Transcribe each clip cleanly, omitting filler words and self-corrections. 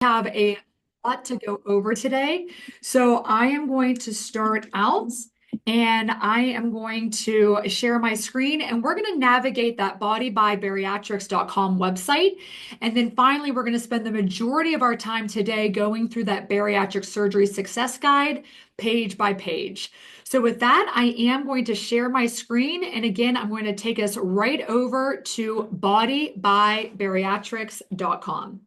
Have a lot to go over today. So I am going to start out and I am going to share my screen and we're going to navigate that bodybybariatrics.com website. And then finally, we're going to spend the majority of our time today going through that bariatric surgery success guide page by page. So with that, I am going to share my screen. And again, I'm going to take us right over to bodybybariatrics.com.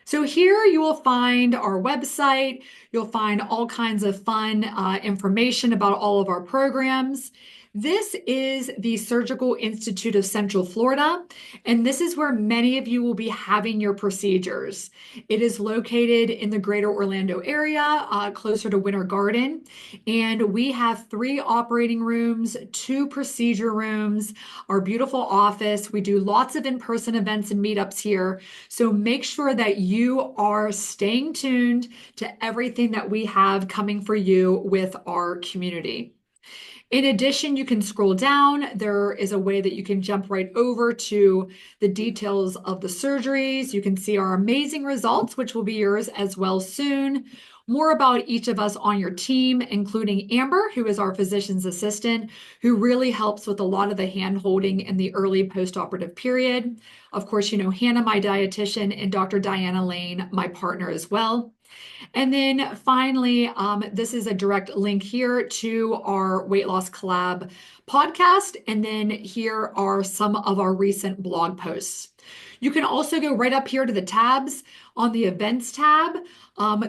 So here you will find our website. You'll find all kinds of fun information about all of our programs. This is the Surgical Institute of Central Florida, and this is where many of you will be having your procedures. It is located in the greater Orlando area, closer to Winter Garden, and we have 3 operating rooms, 2 procedure rooms, our beautiful office. We do lots of in-person events and meetups here, so make sure that you are staying tuned to everything that we have coming for you with our community. In addition, you can scroll down. There is a way that you can jump right over to the details of the surgeries. You can see our amazing results, which will be yours as well soon. More about each of us on your team, including Amber, who is our physician's assistant, who really helps with a lot of the hand-holding in the early post-operative period. Of course, you know Hannah, my dietitian, and Dr. Diana Lane, my partner as well. And then finally, this is a direct link here to our Weight Loss Collab podcast. And then here are some of our recent blog posts. You can also go right up here to the tabs on the events tab.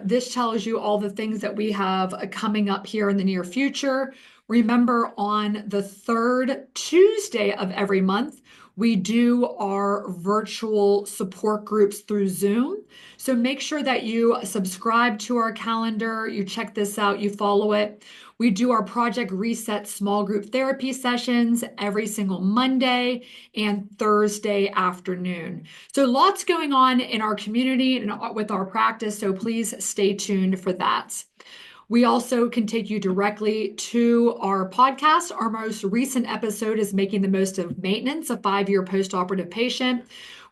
This tells you all the things that we have coming up here in the near future. Remember, on the 3rd Tuesday of every month, we do our virtual support groups through Zoom. So make sure that you subscribe to our calendar, you check this out, you follow it. We do our Project Reset small group therapy sessions every single Monday and Thursday afternoon. So lots going on in our community and with our practice, so please stay tuned for that. We also can take you directly to our podcast. Our most recent episode is Making the Most of Maintenance, a 5-year post-operative patient.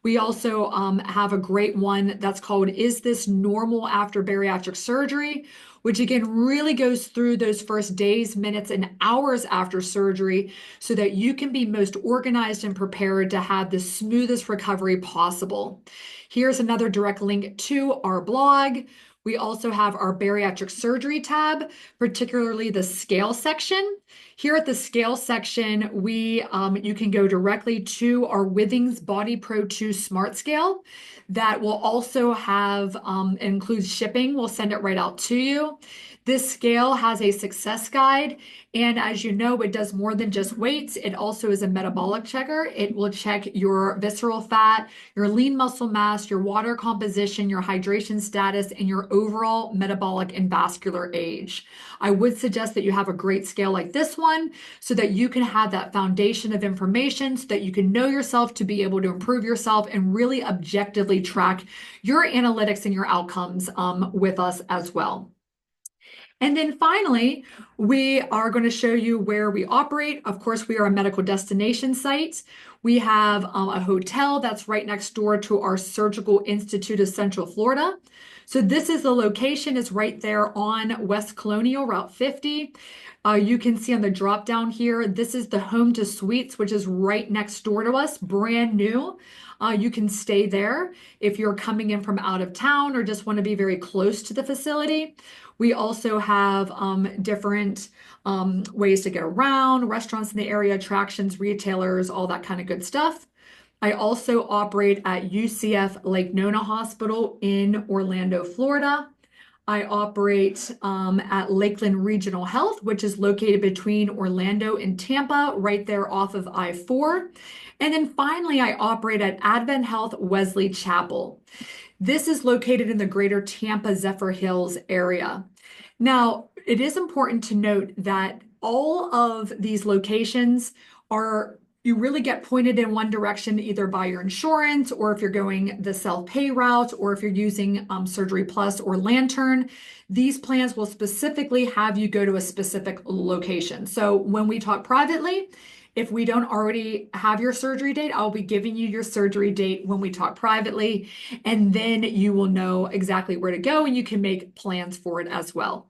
We also have a great one that's called Is This Normal After Bariatric Surgery? Which again really goes through those first days, minutes, and hours after surgery so that you can be most organized and prepared to have the smoothest recovery possible. Here's another direct link to our blog. We also have our bariatric surgery tab, particularly the scale section. Here at the scale section, you can go directly to our Withings Body Pro 2 Smart Scale. That will also have, includes shipping. We'll send it right out to you. This scale has a success guide, and as you know, it does more than just weights. It also is a metabolic checker. It will check your visceral fat, your lean muscle mass, your water composition, your hydration status, and your overall metabolic and vascular age. I would suggest that you have a great scale like this one so that you can have that foundation of information so that you can know yourself to be able to improve yourself and really objectively track your analytics and your outcomes with us as well. And then finally, we are going to show you where we operate. Of course, we are a medical destination site. We have a hotel that's right next door to our Surgical Institute of Central Florida. So this is the location, is right there on West Colonial, Route 50. You can see on the drop down here, this is the Home to Suites, which is right next door to us, brand new. You can stay there if you're coming in from out of town or just want to be very close to the facility. We also have different ways to get around, restaurants in the area, attractions, retailers, all that kind of good stuff. I also operate at UCF Lake Nona Hospital in Orlando, Florida. I operate at Lakeland Regional Health, which is located between Orlando and Tampa, right there off of I-4. And then finally, I operate at Advent Health Wesley Chapel. This is located in the greater Tampa Zephyr Hills area. Now, it is important to note that all of these locations you really get pointed in one direction either by your insurance or if you're going the self-pay route or if you're using Surgery Plus or Lantern. These plans will specifically have you go to a specific location. So when we talk privately, If we don't already have your surgery date, I'll be giving you your surgery date when we talk privately, and then you will know exactly where to go and you can make plans for it as well.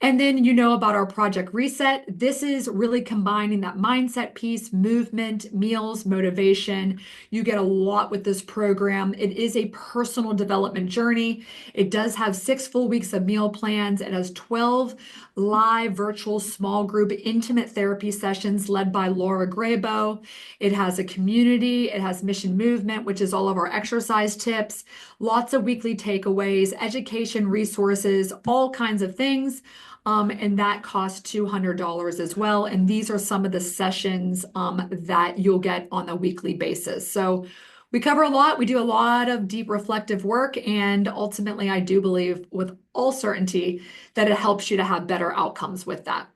And then you know about our Project Reset. This is really combining that mindset piece, movement, meals, motivation. You get a lot with this program. It is a personal development journey. It does have 6 full weeks of meal plans. It has 12 live virtual small group intimate therapy sessions led by Laura Graybo. It has a community. It has mission movement, which is all of our exercise tips, lots of weekly takeaways, education resources, all kinds of things. And that costs $200 as well. And these are some of the sessions that you'll get on a weekly basis. So we cover a lot. We do a lot of deep reflective work. And ultimately, I do believe with all certainty that it helps you to have better outcomes with that.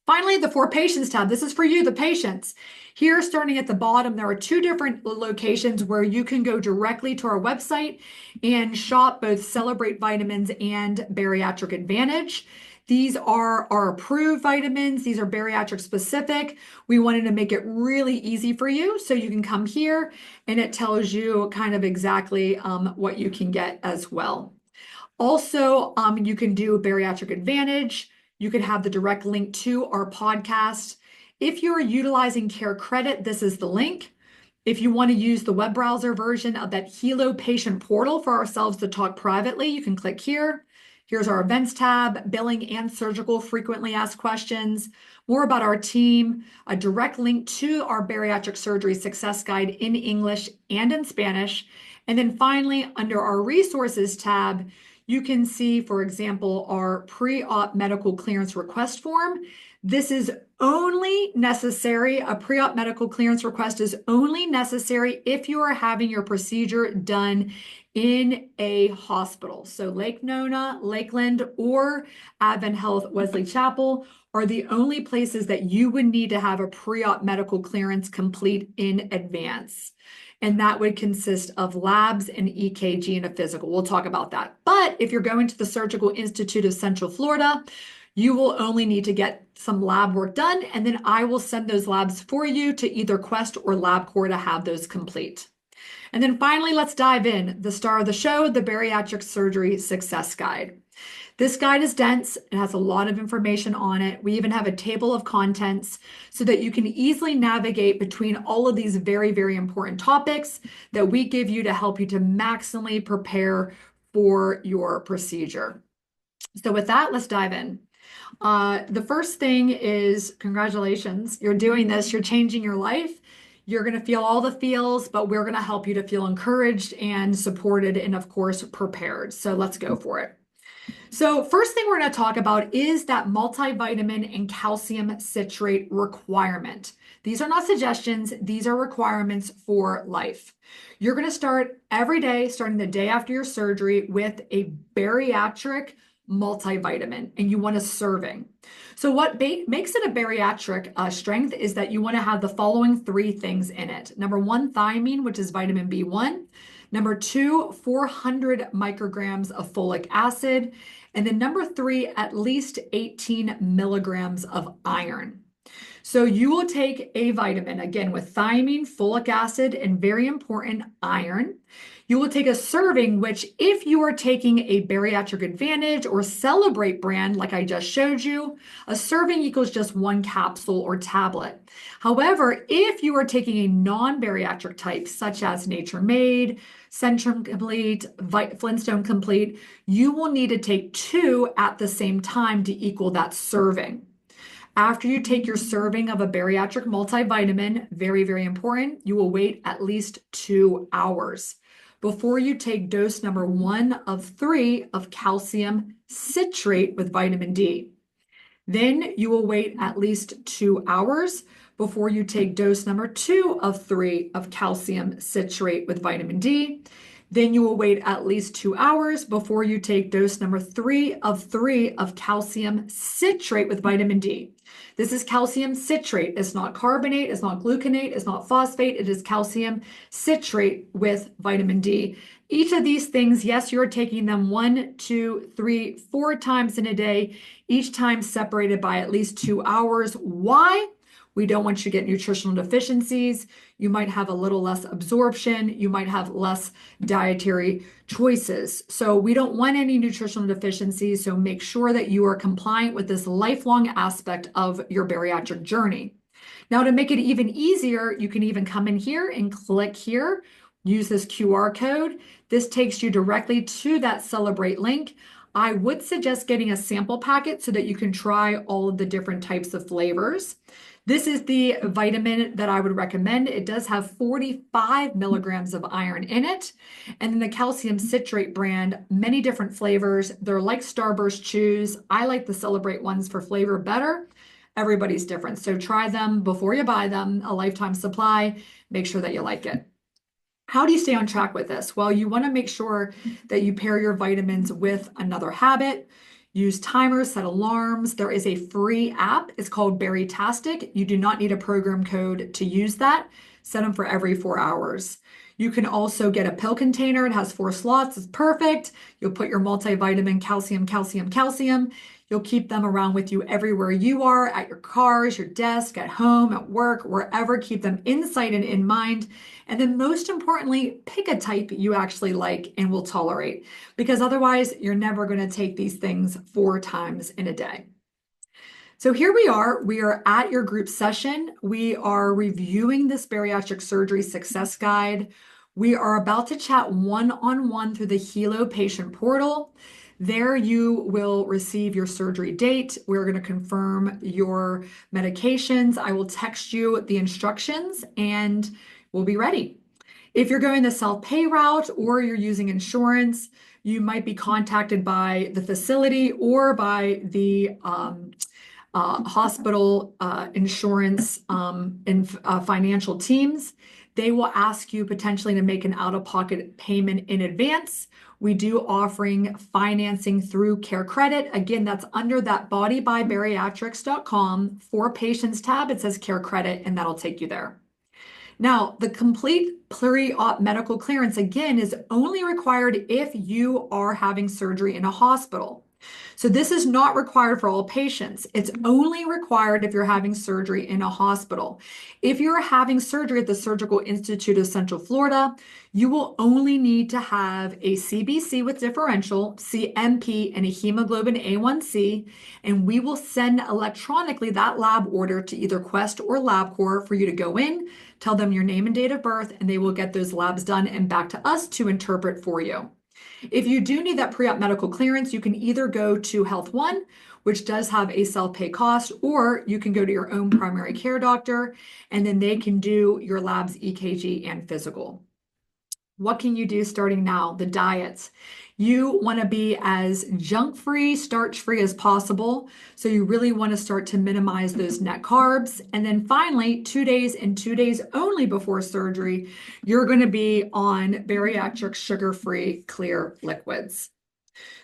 Finally, the For Patients tab. This is for you, the patients. Here, starting at the bottom, there are 2 different locations where you can go directly to our website and shop both Celebrate Vitamins and Bariatric Advantage. These are our approved vitamins. These are bariatric specific. We wanted to make it really easy for you. So you can come here and it tells you kind of exactly what you can get as well. Also, you can do Bariatric Advantage. You could have the direct link to our podcast. If you're utilizing Care Credit, this is the link. If you want to use the web browser version of that Helo patient portal for ourselves to talk privately, you can click here. Here's our events tab, billing and surgical frequently asked questions, more about our team, a direct link to our bariatric surgery success guide in English and in Spanish. And then finally, under our resources tab, you can see, for example, our pre-op medical clearance request form. This is only necessary, a pre-op medical clearance request is only necessary if you are having your procedure done in a hospital. So Lake Nona, Lakeland, or Advent Health Wesley Chapel are the only places that you would need to have a pre-op medical clearance complete in advance. And that would consist of labs and EKG and a physical. We'll talk about that. But if you're going to the Surgical Institute of Central Florida, you will only need to get some lab work done, and then I will send those labs for you to either Quest or LabCorp to have those complete. And then finally, let's dive in. The star of the show, the Bariatric Surgery Success Guide. This guide is dense. It has a lot of information on it. We even have a table of contents so that you can easily navigate between all of these very, very important topics that we give you to help you to maximally prepare for your procedure. So with that, let's dive in. The first thing is congratulations. You're doing this. You're changing your life. You're going to feel all the feels, but we're going to help you to feel encouraged and supported and, of course, prepared. So let's go for it. So first thing we're going to talk about is that multivitamin and calcium citrate requirement. These are not suggestions. These are requirements for life. You're going to start every day, starting the day after your surgery, with a bariatric multivitamin, and you want a serving. So what makes it a bariatric strength is that you want to have the following 3 things in it. Number 1, thiamine, which is vitamin B1. Number 2, 400 micrograms of folic acid. And then number 3, at least 18 milligrams of iron. So you will take a vitamin, again, with thiamine, folic acid, and very important, iron. You will take a serving, which if you are taking a Bariatric Advantage or Celebrate brand, like I just showed you, a serving equals just 1 capsule or tablet. However, if you are taking a non-bariatric type, such as Nature Made, Centrum Complete, Flintstone Complete, you will need to take 2 at the same time to equal that serving. After you take your serving of a bariatric multivitamin, very, very important, you will wait at least 2 hours before you take dose number 1 of 3 of calcium citrate with vitamin D. Then you will wait at least 2 hours before you take dose number 2 of 3 of calcium citrate with vitamin D. Then you will wait at least 2 hours before you take dose number 3 of calcium citrate with vitamin D. This is calcium citrate. It's not carbonate, it's not gluconate, it's not phosphate. It is calcium citrate with vitamin D. Each of these things, yes, you're taking them 1, 2, 3, 4 times in a day, each time separated by at least 2 hours. Why? We don't want you to get nutritional deficiencies. You might have a little less absorption. You might have less dietary choices. So we don't want any nutritional deficiencies. So make sure that you are compliant with this lifelong aspect of your bariatric journey. Now, to make it even easier, you can even come in here and click here, use this QR code. This takes you directly to that Celebrate link. I would suggest getting a sample packet so that you can try all of the different types of flavors. This is the vitamin that I would recommend. It does have 45 milligrams of iron in it. And then the calcium citrate brand, many different flavors. They're like Starburst Chews. I like the Celebrate ones for flavor better. Everybody's different. So try them before you buy them, a lifetime supply. Make sure that you like it. How do you stay on track with this? Well, you want to make sure that you pair your vitamins with another habit. Use timers, set alarms. There is a free app. It's called Berrytastic. You do not need a program code to use that. Set them for every 4 hours. You can also get a pill container. It has 4 slots. It's perfect. You'll put your multivitamin, calcium, calcium, calcium. You'll keep them around with you everywhere you are, at your cars, your desk, at home, at work, wherever. Keep them in sight and in mind. And then most importantly, pick a type you actually like and will tolerate, because otherwise you're never going to take these things 4 times in a day. So here we are at your group session. We are reviewing this bariatric surgery success guide. We are about to chat one-on-one through the Helo patient portal. There you will receive your surgery date. We're going to confirm your medications. I will text you the instructions and we'll be ready. If you're going the self-pay route or you're using insurance, you might be contacted by the facility or by the hospital insurance and financial teams. They will ask you potentially to make an out-of-pocket payment in advance. We do offering financing through Care Credit. Again, that's under that bodybybariatrics.com for patients tab. It says Care Credit, and that'll take you there. Now, the complete pre-op medical clearance, again, is only required if you are having surgery in a hospital. So this is not required for all patients. It's only required if you're having surgery in a hospital. If you're having surgery at the Surgical Institute of Central Florida, you will only need to have a CBC with differential, CMP, and a hemoglobin A1C, and we will send electronically that lab order to either Quest or LabCorp for you to go in, tell them your name and date of birth, and they will get those labs done and back to us to interpret for you. If you do need that pre-op medical clearance, you can either go to Health One, which does have a self-pay cost, or you can go to your own primary care doctor, and then they can do your labs, EKG, and physical. What can you do starting now? The diets. You want to be as junk-free, starch-free as possible. So you really want to start to minimize those net carbs. And then finally, 2 days and 2 days only before surgery, you're going to be on bariatric sugar-free clear liquids.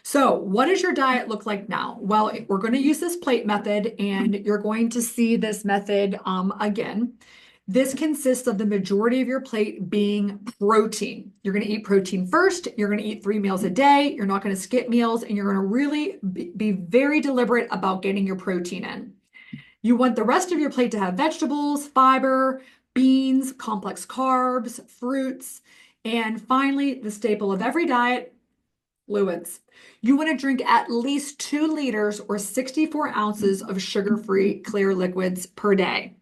So what does your diet look like now? Well, we're going to use this plate method, and you're going to see this method again. This consists of the majority of your plate being protein. You're going to eat protein first. You're going to eat 3 meals a day. You're not going to skip meals, and you're going to really be very deliberate about getting your protein in. You want the rest of your plate to have vegetables, fiber, beans, complex carbs, fruits, and finally, the staple of every diet, fluids. You want to drink at least 2 liters or 64 ounces of sugar-free clear liquids per day.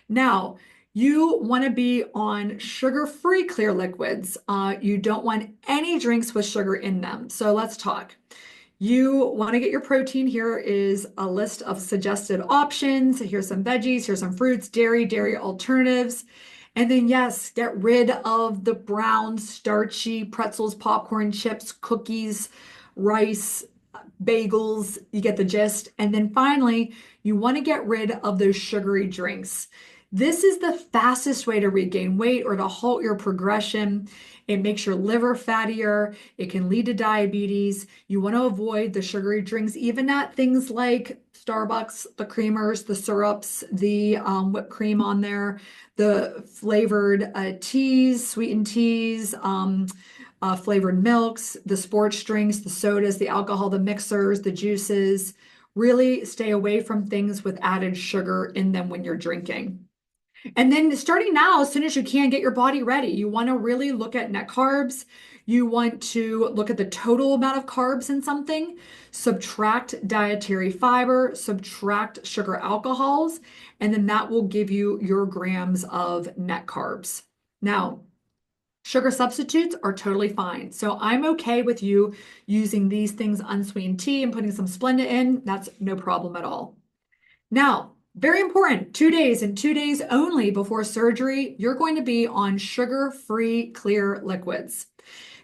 Now, you want to be on sugar-free clear liquids. You don't want any drinks with sugar in them. So let's talk. You want to get your protein. Here is a list of suggested options. Here's some veggies, here's some fruits, dairy alternatives. And then yes, get rid of the brown, starchy pretzels, popcorn, chips, cookies, rice, bagels. You get the gist. And then finally, you want to get rid of those sugary drinks. This is the fastest way to regain weight or to halt your progression. It makes your liver fattier. It can lead to diabetes. You want to avoid the sugary drinks, even at things like Starbucks, the creamers, the syrups, the whipped cream on there, the flavored teas, sweetened teas, flavored milks, the sports drinks, the sodas, the alcohol, the mixers, the juices. Really stay away from things with added sugar in them when you're drinking. And then starting now, as soon as you can, get your body ready. You want to really look at net carbs. You want to look at the total amount of carbs in something, subtract dietary fiber, subtract sugar alcohols, and then that will give you your grams of net carbs. Now, sugar substitutes are totally fine. So I'm okay with you using these things, unsweetened tea and putting some Splenda in. That's no problem at all. Now, very important, 2 days and 2 days only before surgery, you're going to be on sugar-free clear liquids.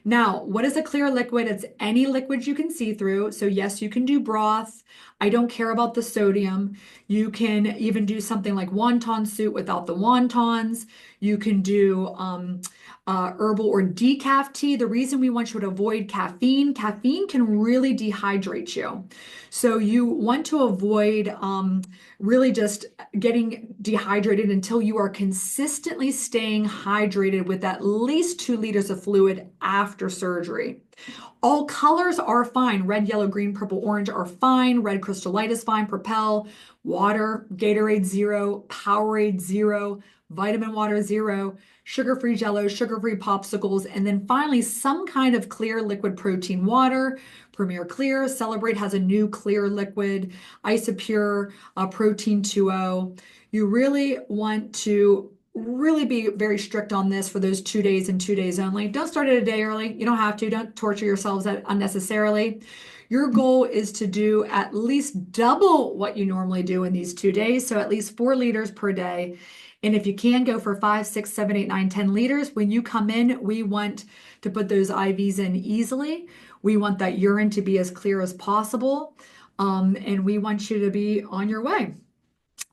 Now, what is a clear liquid? It's any liquid you can see through. So yes, you can do broth. I don't care about the sodium. You can even do something like wonton soup without the wontons. You can do herbal or decaf tea. The reason we want you to avoid caffeine can really dehydrate you. So you want to avoid really just getting dehydrated until you are consistently staying hydrated with at least 2 liters of fluid after surgery. All colors are fine. Red, yellow, green, purple, orange are fine. Red Crystal Light is fine. Propel, water, Gatorade Zero, Powerade Zero, vitamin water zero, sugar-free jello, sugar-free popsicles, and then finally some kind of clear liquid protein water. Premier Clear, Celebrate has a new clear liquid, Isopure, Protein 2.0. You really want to really be very strict on this for those 2 days and 2 days only. Don't start it a day early. You don't have to. Don't torture yourselves unnecessarily. Your goal is to do at least double what you normally do in these 2 days, so at least 4 liters per day. And if you can, go for 5, 6, 7, 8, 9, 10 liters. When you come in, we want to put those IVs in easily. We want that urine to be as clear as possible. And we want you to be on your way.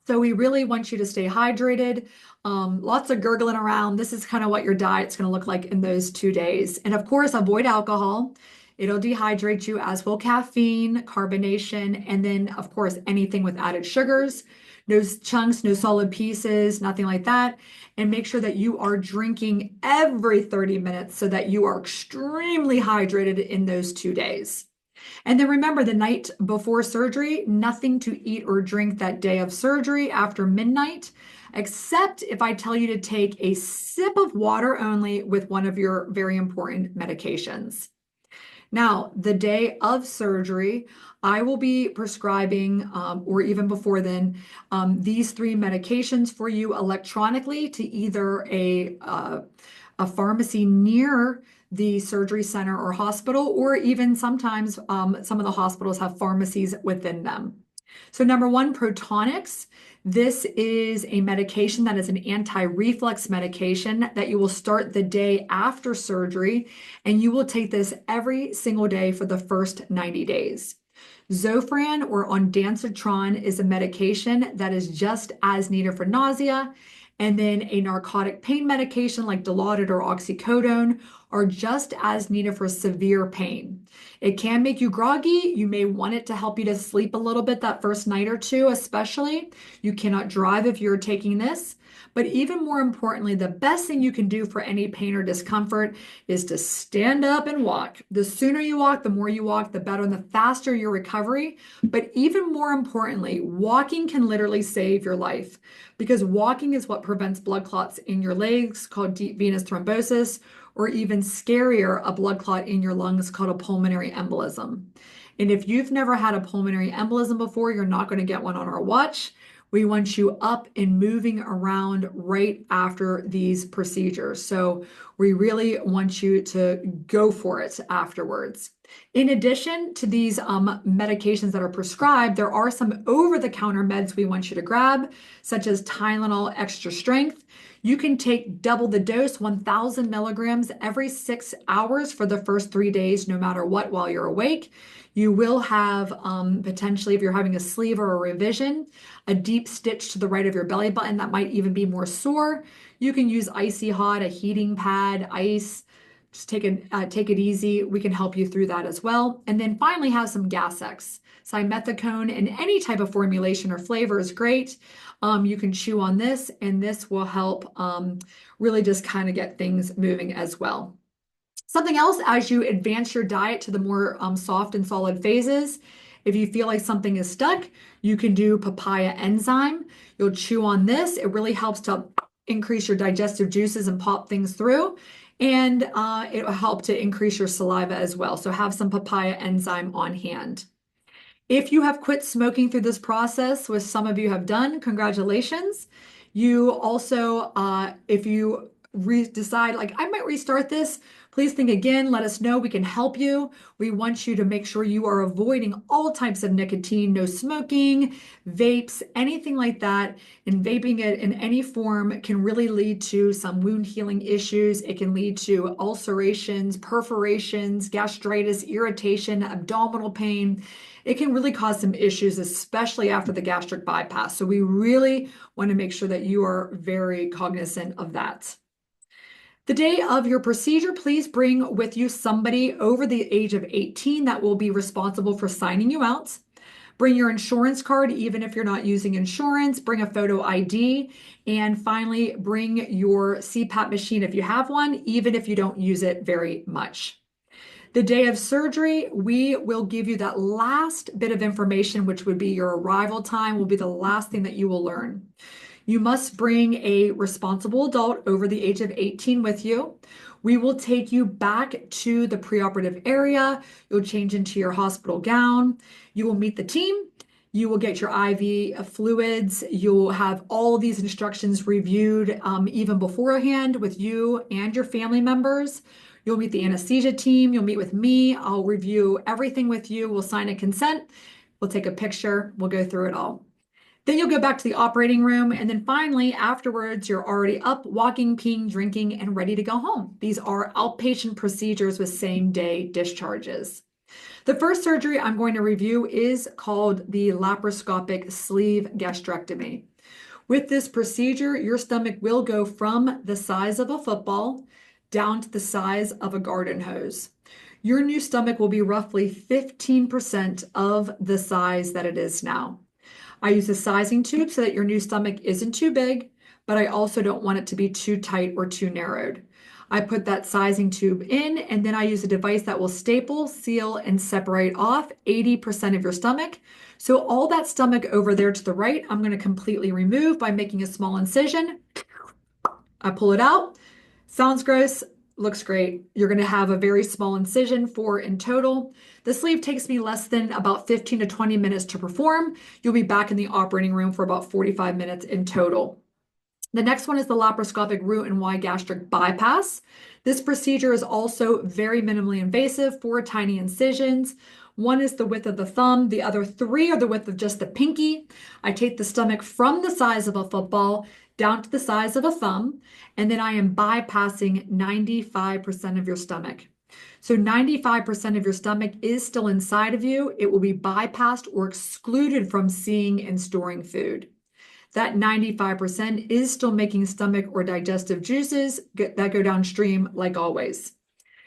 So we really want you to stay hydrated. Lots of gurgling around. This is kind of what your diet's going to look like in those 2 days. And of course, avoid alcohol. It'll dehydrate you, as will caffeine, carbonation, and then, of course, anything with added sugars. No chunks, no solid pieces, nothing like that. And make sure that you are drinking every 30 minutes so that you are extremely hydrated in those 2 days. And then remember, the night before surgery, nothing to eat or drink that day of surgery after midnight, except if I tell you to take a sip of water only with one of your very important medications. Now, the day of surgery, I will be prescribing, or even before then, these 3 medications for you electronically to either a pharmacy near the surgery center or hospital, or even sometimes some of the hospitals have pharmacies within them. So number 1, Protonix. This is a medication that is an anti-reflux medication that you will start the day after surgery, and you will take this every single day for the first 90 days. Zofran or ondansetron is a medication that is just as needed for nausea, and then a narcotic pain medication like Dilaudid or oxycodone are just as needed for severe pain. It can make you groggy. You may want it to help you to sleep a little bit that first night or two, especially. You cannot drive if you're taking this. But even more importantly, the best thing you can do for any pain or discomfort is to stand up and walk. The sooner you walk, the more you walk, the better and the faster your recovery. But even more importantly, walking can literally save your life, because walking is what prevents blood clots in your legs called deep venous thrombosis, or even scarier, a blood clot in your lungs called a pulmonary embolism. And if you've never had a pulmonary embolism before, you're not going to get one on our watch. We want you up and moving around right after these procedures. So we really want you to go for it afterwards. In addition to these medications that are prescribed, there are some over-the-counter meds we want you to grab, such as Tylenol Extra Strength. You can take double the dose, 1,000 milligrams every 6 hours for the first 3 days, no matter what, while you're awake. You will have potentially, if you're having a sleeve or a revision, a deep stitch to the right of your belly button that might even be more sore. You can use icy hot, a heating pad, ice. Just take it easy. We can help you through that as well. And then finally have some Gas-X. Simethicone in any type of formulation or flavor is great. You can chew on this, and this will help really just kind of get things moving as well. Something else as you advance your diet to the more soft and solid phases If you feel like something is stuck, you can do papaya enzyme. You'll chew on this. It really helps to increase your digestive juices and pop things through. And it will help to increase your saliva as well. So have some papaya enzyme on hand. If you have quit smoking through this process, which some of you have done, congratulations. You also, if you decide, like, I might restart this, please think again. Let us know. We can help you. We want you to make sure you are avoiding all types of nicotine, no smoking, vapes, anything like that. And vaping it in any form can really lead to some wound healing issues. It can lead to ulcerations, perforations, gastritis, irritation, abdominal pain. It can really cause some issues, especially after the gastric bypass. So we really want to make sure that you are very cognizant of that. The day of your procedure, please bring with you somebody over the age of 18 that will be responsible for signing you out. Bring your insurance card, even if you're not using insurance. Bring a photo ID. And finally, bring your CPAP machine if you have one, even if you don't use it very much. The day of surgery, we will give you that last bit of information, which would be your arrival time, will be the last thing that you will learn. You must bring a responsible adult over the age of 18 with you. We will take you back to the preoperative area. You'll change into your hospital gown. You will meet the team. You will get your IV fluids. You'll have all of these instructions reviewed even beforehand with you and your family members. You'll meet the anesthesia team. You'll meet with me. I'll review everything with you. We'll sign a consent. We'll take a picture. We'll go through it all. Then you'll go back to the operating room. And then finally, afterwards, you're already up, walking, peeing, drinking, and ready to go home. These are outpatient procedures with same-day discharges. The first surgery I'm going to review is called the laparoscopic sleeve gastrectomy. With this procedure, your stomach will go from the size of a football down to the size of a garden hose. Your new stomach will be roughly 15% of the size that it is now. I use a sizing tube so that your new stomach isn't too big, but I also don't want it to be too tight or too narrowed. I put that sizing tube in, and then I use a device that will staple, seal, and separate off 80% of your stomach. So all that stomach over there to the right, I'm going to completely remove by making a small incision. I pull it out. Sounds gross, looks great. You're going to have a very small incision, 4 in total. The sleeve takes me less than about 15 to 20 minutes to perform. You'll be back in the operating room for about 45 minutes in total. The next one is the laparoscopic root and wide gastric bypass. This procedure is also very minimally invasive, 4 tiny incisions. One is the width of the thumb. The other 3 are the width of just the pinky. I take the stomach from the size of a football down to the size of a thumb, and then I am bypassing 95% of your stomach. So 95% of your stomach is still inside of you. It will be bypassed or excluded from seeing and storing food. That 95% is still making stomach or digestive juices that go downstream like always.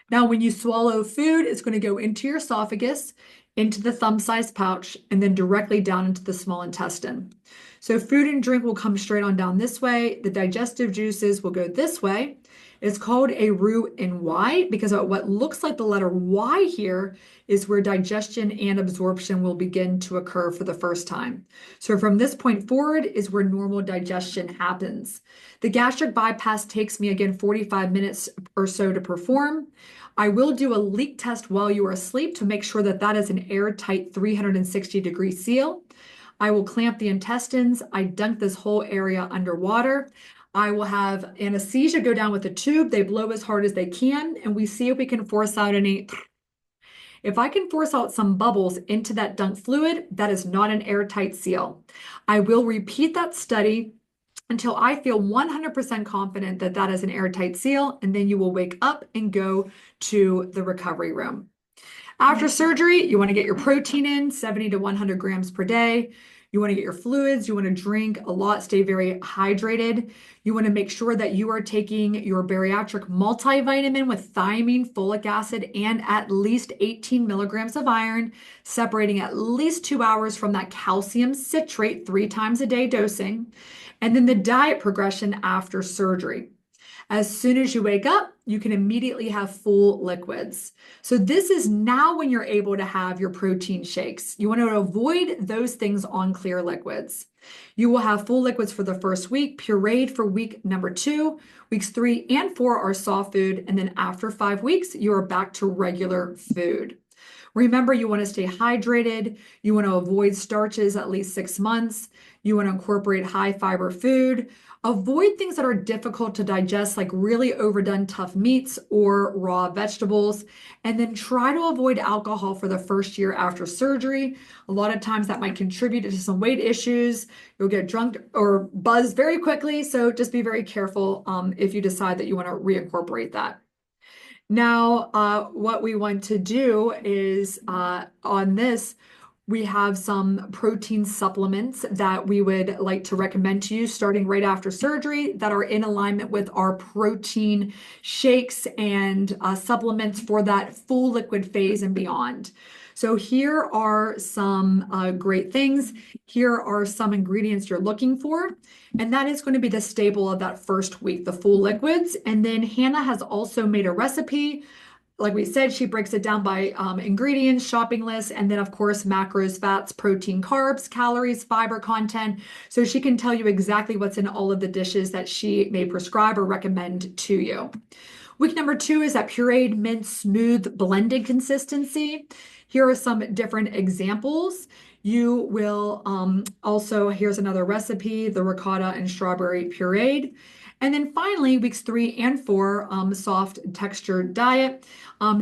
Now, when you swallow food, it's going to go into your esophagus, into the thumb-sized pouch, and then directly down into the small intestine. So food and drink will come straight on down this way. The digestive juices will go this way. It's called a root and Y because what looks like the letter Y here is where digestion and absorption will begin to occur for the first time. So from this point forward is where normal digestion happens. The gastric bypass takes me again 45 minutes or so to perform. I will do a leak test while you are asleep to make sure that that is an airtight 360-degree seal. I will clamp the intestines. I dunk this whole area underwater. I will have anesthesia go down with a tube. They blow as hard as they can, and we see if we can force out any. If I can force out some bubbles into that dunk fluid, that is not an airtight seal. I will repeat that study until I feel 100% confident that that is an airtight seal, and then you will wake up and go to the recovery room. After surgery, you want to get your protein in, 70 to 100 grams per day. You want to get your fluids. You want to drink a lot, stay very hydrated. You want to make sure that you are taking your bariatric multivitamin with thiamine, folic acid, and at least 18 milligrams of iron, separating at least 2 hours from that calcium citrate 3 times a day dosing. And then the diet progression after surgery. As soon as you wake up, you can immediately have full liquids. So this is now when you're able to have your protein shakes. You want to avoid those things on clear liquids. You will have full liquids for the first week, pureed for week number 2. Weeks 3 and 4 are soft food, and then after 5 weeks, you are back to regular food. Remember, you want to stay hydrated. You want to avoid starches at least 6 months. You want to incorporate high fiber food. Avoid things that are difficult to digest, like really overdone tough meats or raw vegetables. And then try to avoid alcohol for the first year after surgery. A lot of times that might contribute to some weight issues. You'll get drunk or buzzed very quickly. So just be very careful if you decide that you want to reincorporate that. Now, what we want to do is on this, we have some protein supplements that we would like to recommend to you starting right after surgery that are in alignment with our protein shakes and supplements for that full liquid phase and beyond. So here are some great things. Here are some ingredients you're looking for. And that is going to be the staple of that first week, the full liquids. And then Hannah has also made a recipe. Like we said, she breaks it down by ingredients, shopping lists, and then of course, macros, fats, protein, carbs, calories, fiber content. So she can tell you exactly what's in all of the dishes that she may prescribe or recommend to you. Week number 2 is that pureed, minced, smooth, blended consistency. Here are some different examples. You will also, here's another recipe, the ricotta and strawberry pureed. And then finally, weeks 3 and 4, soft textured diet.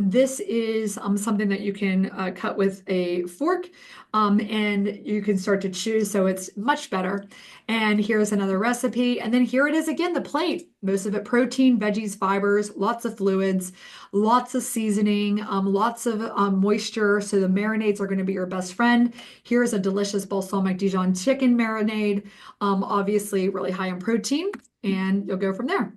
This is something that you can cut with a fork and you can start to chew, so it's much better. And here's another recipe. And then here it is again, the plate. Most of it protein, veggies, fibers, lots of fluids, lots of seasoning, lots of moisture. So the marinades are going to be your best friend. Here's a delicious balsamic Dijon chicken marinade, obviously really high in protein, and you'll go from there.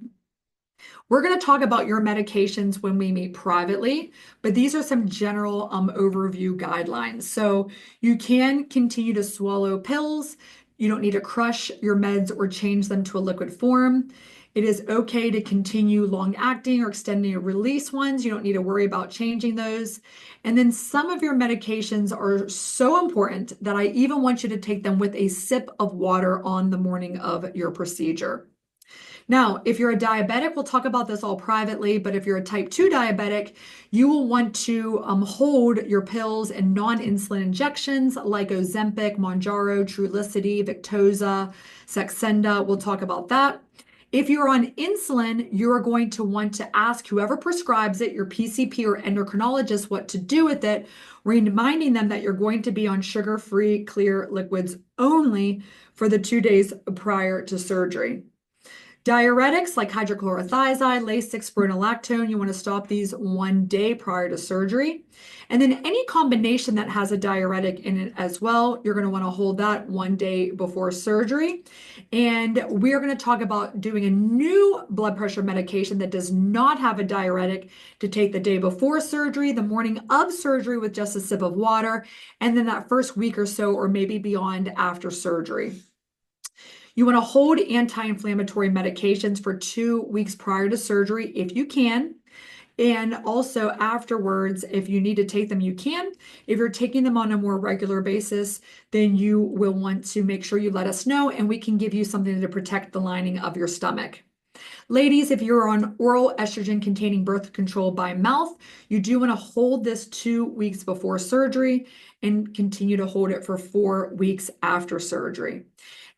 We're going to talk about your medications when we meet privately, but these are some general overview guidelines. So you can continue to swallow pills. You don't need to crush your meds or change them to a liquid form. It is okay to continue long-acting or extended release ones. You don't need to worry about changing those. And then some of your medications are so important that I even want you to take them with a sip of water on the morning of your procedure. Now, if you're a diabetic, we'll talk about this all privately, but if you're a type 2 diabetic, you will want to hold your pills and non-insulin injections like Ozempic, Mounjaro, Trulicity, Victoza, Saxenda. We'll talk about that. If you're on insulin, you're going to want to ask whoever prescribes it, your PCP or endocrinologist, what to do with it, reminding them that you're going to be on sugar-free, clear liquids only for the 2 days prior to surgery. Diuretics like hydrochlorothiazide, Lasix, spironolactone, you want to stop these 1 day prior to surgery. And then any combination that has a diuretic in it as well, you're going to want to hold that 1 day before surgery. And we are going to talk about doing a new blood pressure medication that does not have a diuretic to take the day before surgery, the morning of surgery with just a sip of water, and then that first week or so, or maybe beyond after surgery. You want to hold anti-inflammatory medications for 2 weeks prior to surgery if you can. And also afterwards, if you need to take them, you can. If you're taking them on a more regular basis, then you will want to make sure you let us know and we can give you something to protect the lining of your stomach. Ladies, if you're on oral estrogen-containing birth control by mouth, you do want to hold this 2 weeks before surgery and continue to hold it for 4 weeks after surgery.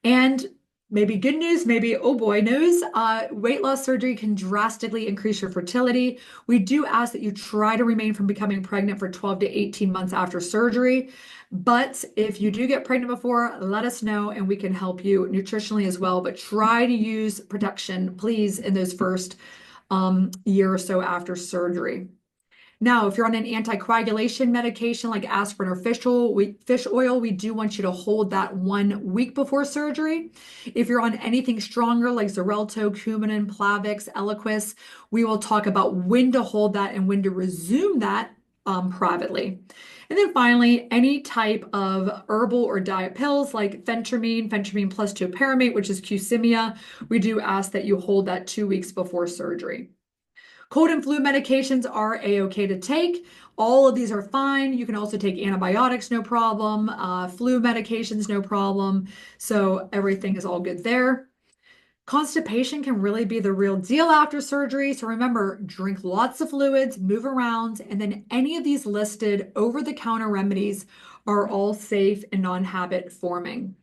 And maybe good news, maybe oh boy news, weight loss surgery can drastically increase your fertility. We do ask that you try to remain from becoming pregnant for 12 to 18 months after surgery. But if you do get pregnant before, let us know and we can help you nutritionally as well. But try to use protection, please, in those first year or so after surgery. Now, if you're on an anticoagulation medication like aspirin or fish oil, we do want you to hold that 1 week before surgery. If you're on anything stronger like Xarelto, Coumadin, Plavix, Eliquis, we will talk about when to hold that and when to resume that privately. And then finally, any type of herbal or diet pills like phentermine plus topiramate, which is Qsymia, we do ask that you hold that 2 weeks before surgery. Cold and flu medications are a-okay to take. All of these are fine. You can also take antibiotics, no problem. Flu medications, no problem. So everything is all good there. Constipation can really be the real deal after surgery. So remember, drink lots of fluids, move around, and then any of these listed over-the-counter remedies are all safe and non-habit forming.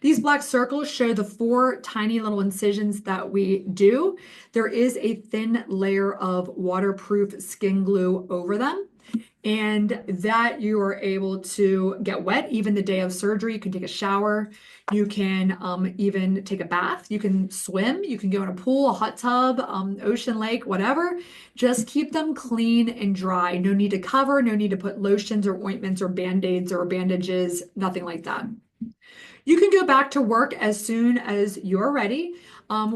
These black circles show the 4 tiny little incisions that we do. There is a thin layer of waterproof skin glue over them, and that you are able to get wet even the day of surgery. You can take a shower. You can even take a bath. You can swim. You can go in a pool, a hot tub, ocean, lake, whatever. Just keep them clean and dry. No need to cover, no need to put lotions or ointments or band-aids or bandages, nothing like that. You can go back to work as soon as you're ready.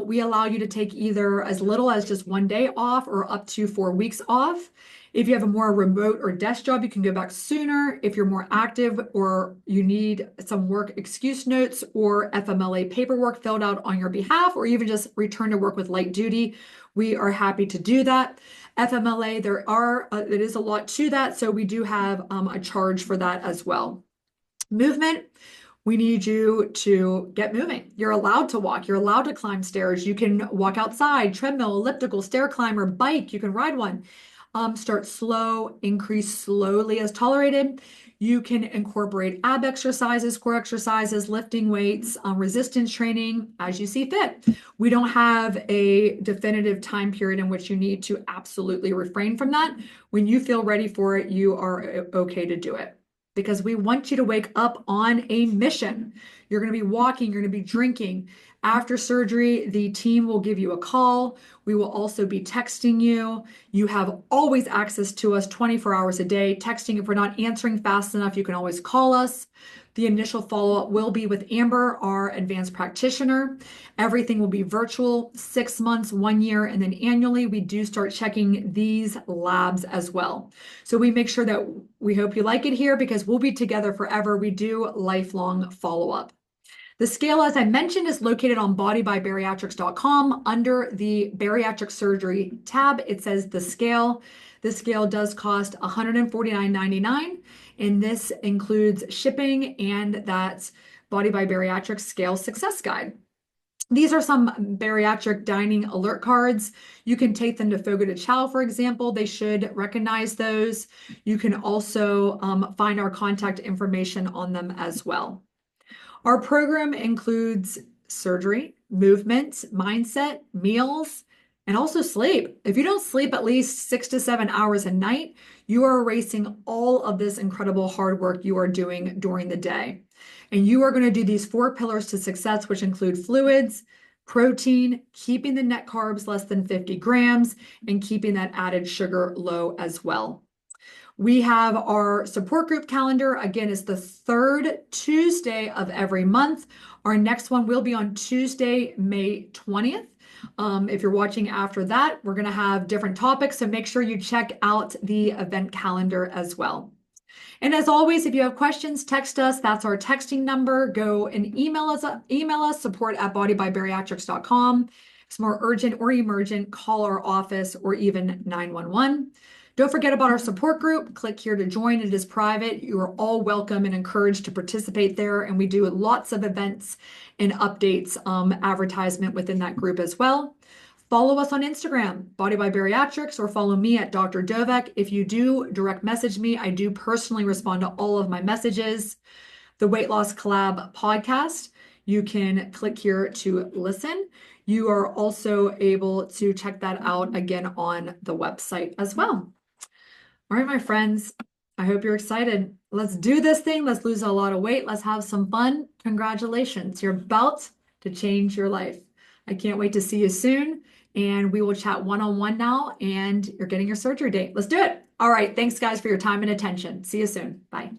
We allow you to take either as little as just 1 day off or up to 4 weeks off. If you have a more remote or desk job, you can go back sooner. If you're more active or you need some work excuse notes or FMLA paperwork filled out on your behalf, or even just return to work with light duty, we are happy to do that. FMLA, it is a lot to that, so we do have a charge for that as well. Movement. We need you to get moving. You're allowed to walk. You're allowed to climb stairs. You can walk outside, treadmill, elliptical, stair climber, bike. You can ride one. Start slow, increase slowly as tolerated. You can incorporate ab exercises, core exercises, lifting weights, resistance training as you see fit. We don't have a definitive time period in which you need to absolutely refrain from that. When you feel ready for it, you are okay to do it, because we want you to wake up on a mission. You're going to be walking, you're going to be drinking. After surgery, the team will give you a call. We will also be texting you. You have always access to us 24 hours a day. Texting, if we're not answering fast enough, you can always call us. The initial follow-up will be with Amber, our advanced practitioner. Everything will be virtual, 6 months, 1 year, and then annually we do start checking these labs as well. So we make sure that we hope you like it here, because we'll be together forever. We do lifelong follow-up. The scale, as I mentioned, is located on bodybybariatrics.com. Under the bariatric surgery tab, it says the scale. The scale does cost $149.99, and this includes shipping, and that's Body by Bariatrics Scale Success Guide. These are some bariatric dining alert cards. You can take them to Fogo de Chao, for example. They should recognize those. You can also find our contact information on them as well. Our program includes surgery, movement, mindset, meals, and also sleep. If you don't sleep at least 6 to 7 hours a night, you are erasing all of this incredible hard work you are doing during the day. And you are going to do these 4 pillars to success, which include fluids, protein, keeping the net carbs less than 50 grams, and keeping that added sugar low as well. We have our support group calendar. Again, it's the 3rd Tuesday of every month. Our next one will be on Tuesday, May 20th. If you're watching after that, we're going to have different topics, so make sure you check out the event calendar as well. And as always, if you have questions, text us. That's our texting number. Go and email us support@bodybybariatrics.com. If it's more urgent or emergent, call our office or even 911. Don't forget about our support group. Click here to join. It is private. You are all welcome and encouraged to participate there. And we do lots of events and updates, advertisement within that group as well. Follow us on Instagram, Body by Bariatrics, or follow me at Dr. Dovec. If you do direct message me, I do personally respond to all of my messages. The Weight Loss Collab podcast, you can click here to listen. You are also able to check that out again on the website as well. All right, my friends, I hope you're excited. Let's do this thing. Let's lose a lot of weight. Let's have some fun. Congratulations. You're about to change your life. I can't wait to see you soon. And we will chat one-on-one now, and you're getting your surgery date. Let's do it. All right. Thanks, guys, for your time and attention. See you soon. Bye.